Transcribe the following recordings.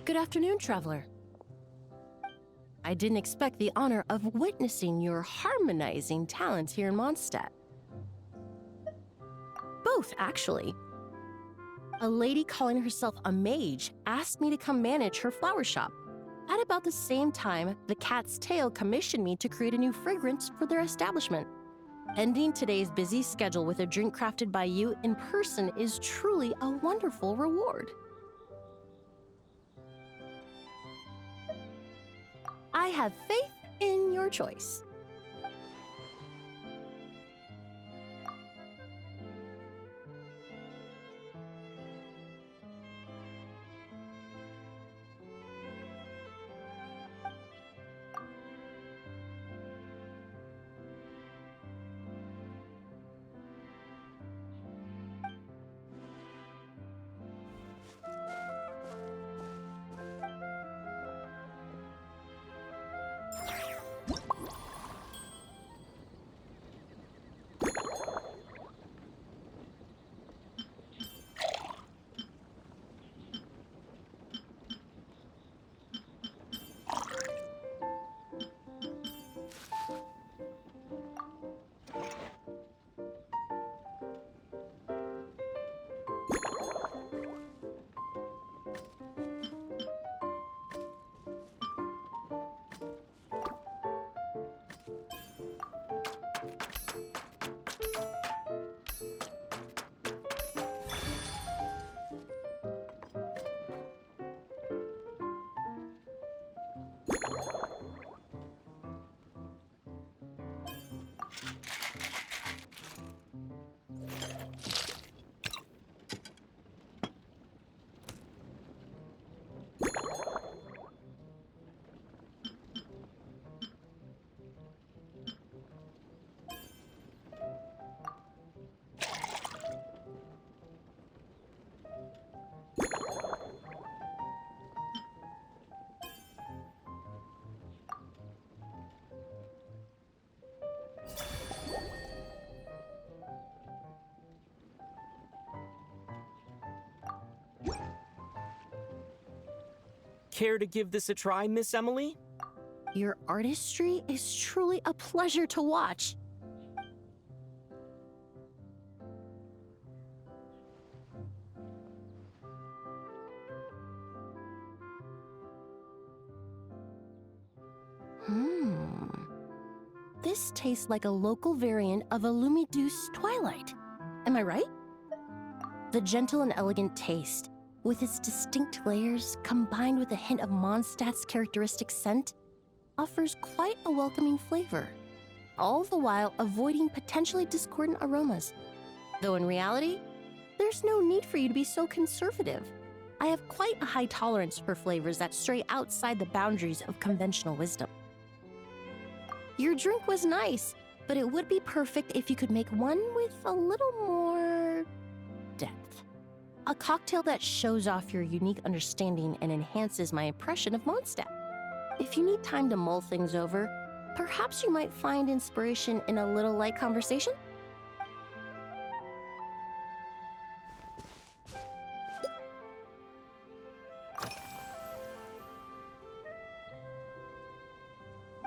Good afternoon, traveler. I didn't expect the honor of witnessing your harmonizing talents here in Mondstadt. Both, actually. A lady calling herself a mage asked me to come manage her flower shop. At about the same time, the Cat's Tail commissioned me to create a new fragrance for their establishment. Ending today's busy schedule with a drink crafted by you in person is truly a wonderful reward. I have faith in your choice. Care to give this a try, Miss Emily? Your artistry is truly a pleasure to watch. This tastes like a local variant of a Lumiduce Twilight. Am I right? The gentle and elegant taste, with its distinct layers combined with a hint of Mondstadt's characteristic scent, offers quite a welcoming flavor, all the while avoiding potentially discordant aromas. Though in reality, there's no need for you to be so conservative. I have quite a high tolerance for flavors that stray outside the boundaries of conventional wisdom. Your drink was nice, but it would be perfect if you could make one with a little more depth. A cocktail that shows off your unique understanding and enhances my impression of Mondstadt. If you need time to mull things over, perhaps you might find inspiration in a little light conversation?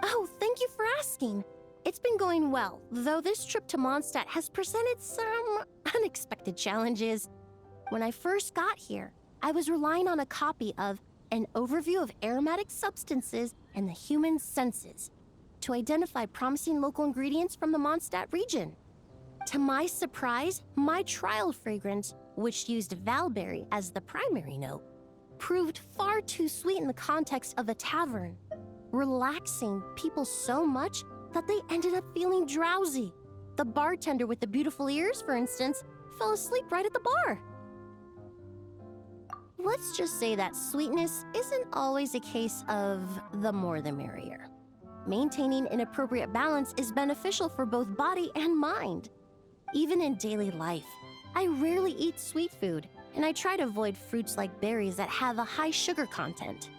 Oh, thank you for asking. It's been going well, though this trip to Mondstadt has presented some unexpected challenges. When I first got here, I was relying on a copy of An Overview of Aromatic Substances and the Human Senses to identify promising local ingredients from the Mondstadt region. To my surprise, my trial fragrance, which used Valberry as the primary note, proved far too sweet in the context of a tavern, relaxing people so much that they ended up feeling drowsy. The bartender with the beautiful ears, for instance, fell asleep right at the bar. Let's just say that sweetness isn't always a case of the more the merrier. Maintaining an appropriate balance is beneficial for both body and mind. Even in daily life, I rarely eat sweet food, and I try to avoid fruits like berries that have a high sugar content.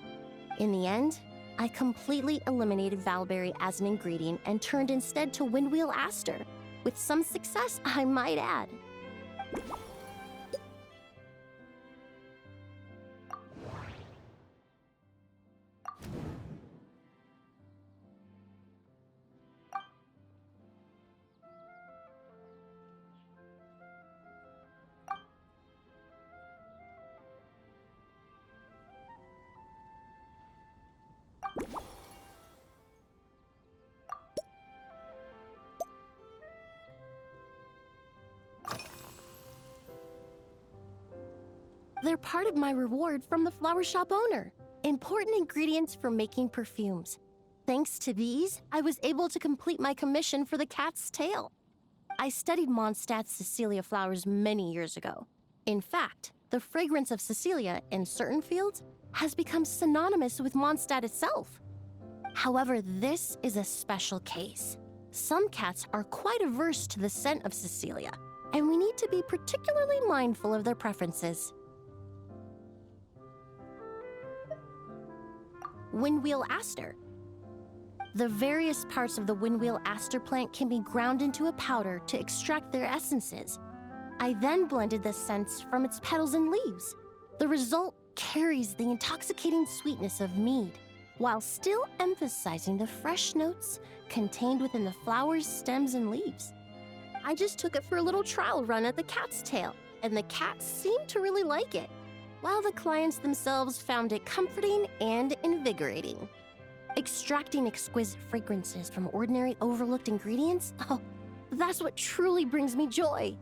In the end, I completely eliminated Valberry as an ingredient and turned instead to Windwheel Aster, with some success, I might add. They're part of my reward from the flower shop owner. Important ingredients for making perfumes. Thanks to these, I was able to complete my commission for the cat's tail. I studied Mondstadt's Cecilia flowers many years ago. In fact, the fragrance of Cecilia in certain fields has become synonymous with Mondstadt itself. However, this is a special case. Some cats are quite averse to the scent of Cecilia, and we need to be particularly mindful of their preferences. Windwheel aster. The various parts of the windwheel aster plant can be ground into a powder to extract their essences. I then blended the scents from its petals and leaves. The result carries the intoxicating sweetness of mead, while still emphasizing the fresh notes contained within the flowers, stems, and leaves. I just took it for a little trial run at the cat's tail, and the cats seemed to really like it, while the clients themselves found it comforting and invigorating. Extracting exquisite fragrances from ordinary overlooked ingredients, oh, that's what truly brings me joy.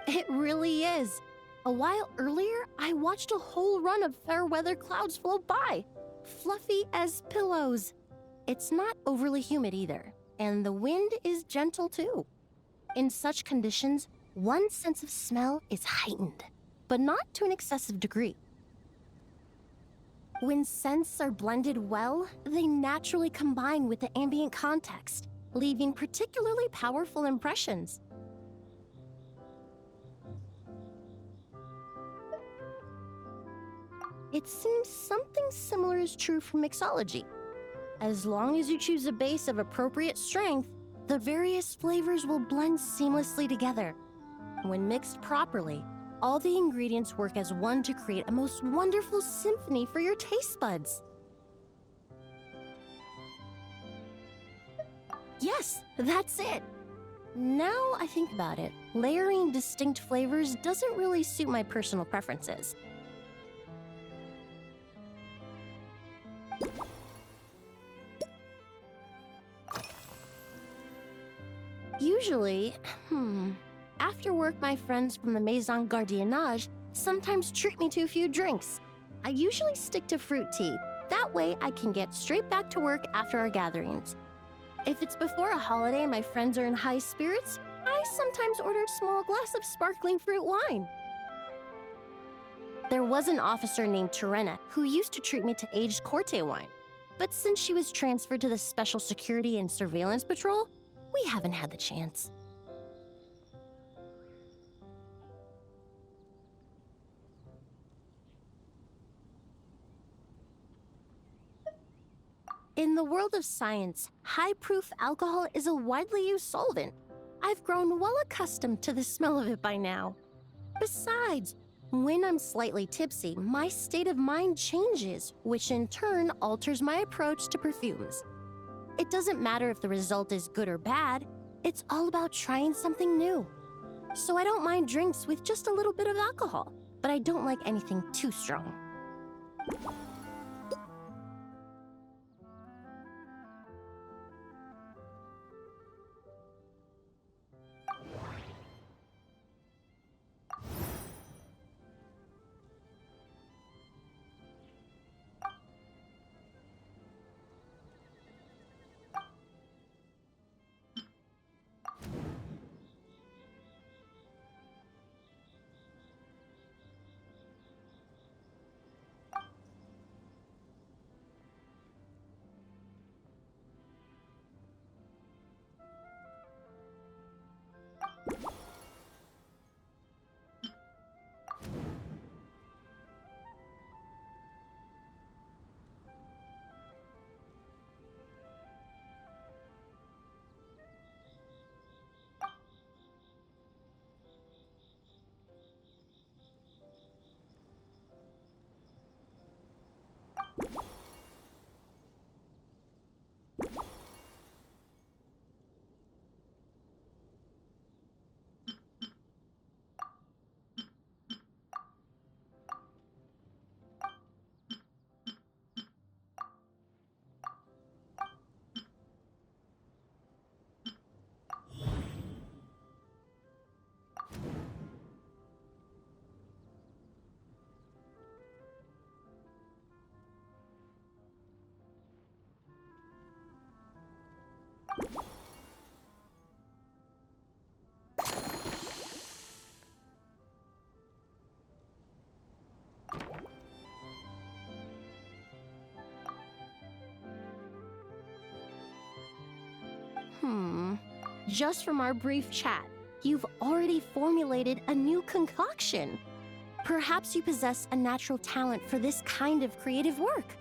It really is. A while earlier, I watched a whole run of fair weather clouds float by, fluffy as pillows. It's not overly humid either, and the wind is gentle too. In such conditions, one's sense of smell is heightened, but not to an excessive degree. When scents are blended well, they naturally combine with the ambient context, leaving particularly powerful impressions. It seems something similar is true for mixology. As long as you choose a base of appropriate strength, the various flavors will blend seamlessly together. When mixed properly, all the ingredients work as one to create a most wonderful symphony for your taste buds. Yes, that's it. Now I think about it, layering distinct flavors doesn't really suit my personal preferences. Usually, after work, my friends from the Maison Gardiennage sometimes treat me to a few drinks. I usually stick to fruit tea. That way, I can get straight back to work after our gatherings. If it's before a holiday and my friends are in high spirits, I sometimes order a small glass of sparkling fruit wine. There was an officer named Terena who used to treat me to aged Corte wine. But since she was transferred to the Special Security and Surveillance Patrol, we haven't had the chance. In the world of science, high-proof alcohol is a widely used solvent. I've grown well accustomed to the smell of it by now. Besides, when I'm slightly tipsy, my state of mind changes, which in turn alters my approach to perfumes. It doesn't matter if the result is good or bad, it's all about trying something new. So I don't mind drinks with just a little bit of alcohol, but I don't like anything too strong. Just from our brief chat, you've already formulated a new concoction. Perhaps you possess a natural talent for this kind of creative work.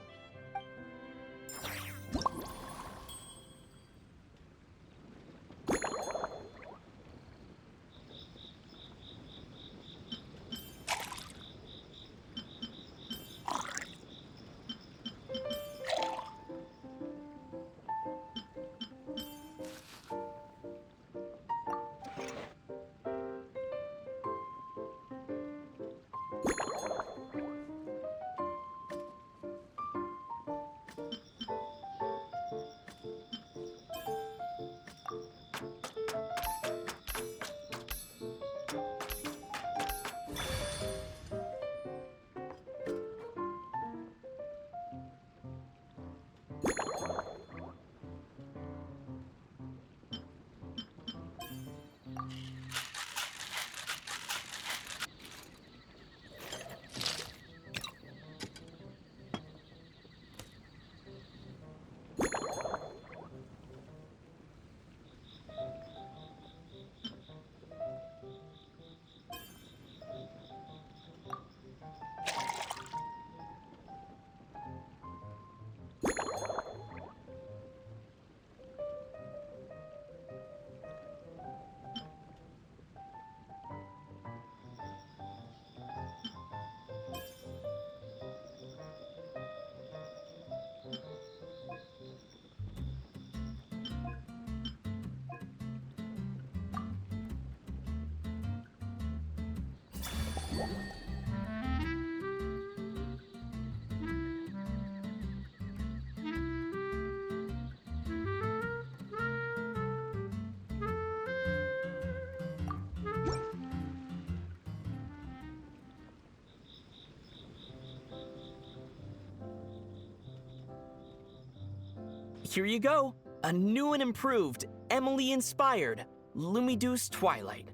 Here you go. A new and improved, Emily-inspired Lumiduce Twilight.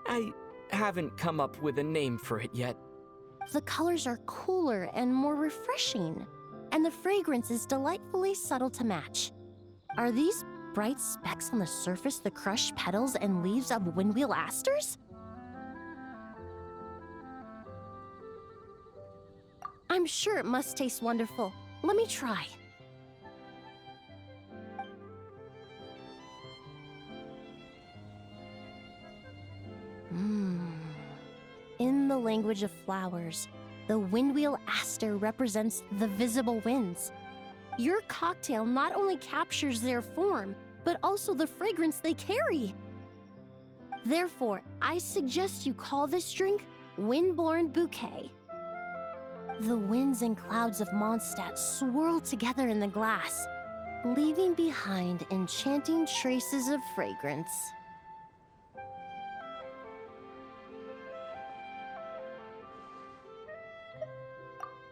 I haven't come up with a name for it yet. The colors are cooler and more refreshing, and the fragrance is delightfully subtle to match. Are these bright specks on the surface the crushed petals and leaves of windwheel asters? I'm sure it must taste wonderful. Let me try. In the language of flowers, the windwheel aster represents the visible winds. Your cocktail not only captures their form, but also the fragrance they carry. Therefore, I suggest you call this drink Windborne Bouquet. The winds and clouds of Mondstadt swirl together in the glass, leaving behind enchanting traces of fragrance.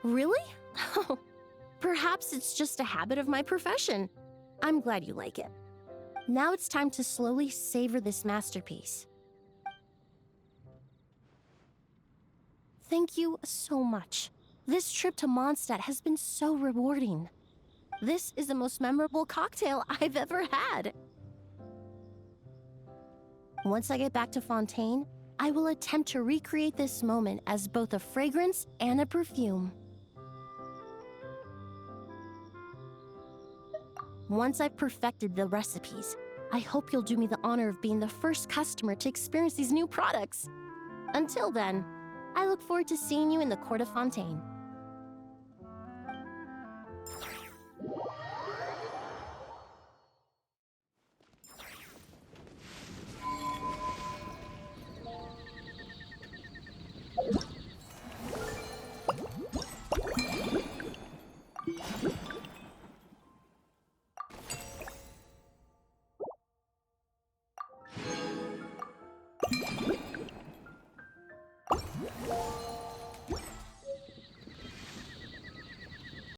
Really? Oh, perhaps it's just a habit of my profession. I'm glad you like it. Now it's time to slowly savor this masterpiece. Thank you so much. This trip to Mondstadt has been so rewarding. This is the most memorable cocktail I've ever had. Once I get back to Fontaine, I will attempt to recreate this moment as both a fragrance and a perfume. Once I've perfected the recipes, I hope you'll do me the honor of being the first customer to experience these new products. Until then, I look forward to seeing you in the Court of Fontaine.